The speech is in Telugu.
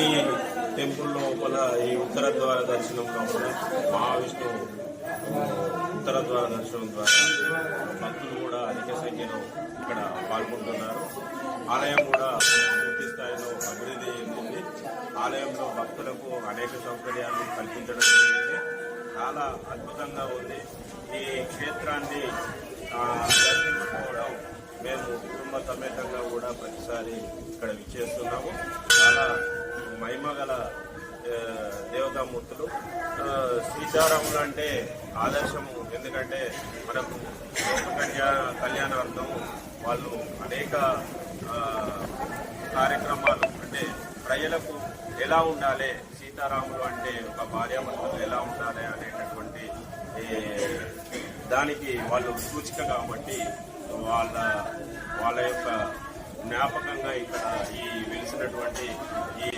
ఈ టెంపుల్ లోపల ఈ ఉత్తర ద్వార దర్శనం లోపల మహావిష్ణువు ఉత్తర ద్వార దర్శనం ద్వారా భక్తులు కూడా అధిక సంఖ్యలో ఇక్కడ పాల్గొంటున్నారు. ఆలయం కూడా పూర్తి స్థాయిలో అభివృద్ధి చెందింది. ఆలయంలో భక్తులకు అనేక సౌకర్యాలు కల్పించడం జరిగింది. చాలా అద్భుతంగా ఉంది. ఈ క్షేత్రాన్ని దర్శించుకోవడం మేము కుటుంబ సమేతంగా కూడా ప్రతిసారి ఇక్కడ విచ్చేస్తున్నాము. చాలా మహిమగల దేవతామూర్తులు. సీతారాములు అంటే ఆదర్శము. ఎందుకంటే మనకు కళ్యాణార్థం వాళ్ళు అనేక కార్యక్రమాలు అంటే ప్రజలకు ఎలా ఉండాలి, సీతారాములు అంటే ఒక భార్యాభర్తలు ఎలా ఉండాలి అనేటటువంటి దానికి వాళ్ళు సూచిక కాబట్టి వాళ్ళ యొక్క జ్ఞాపకంగా ఇక్కడ ఈ వెలిసినటువంటి ఈ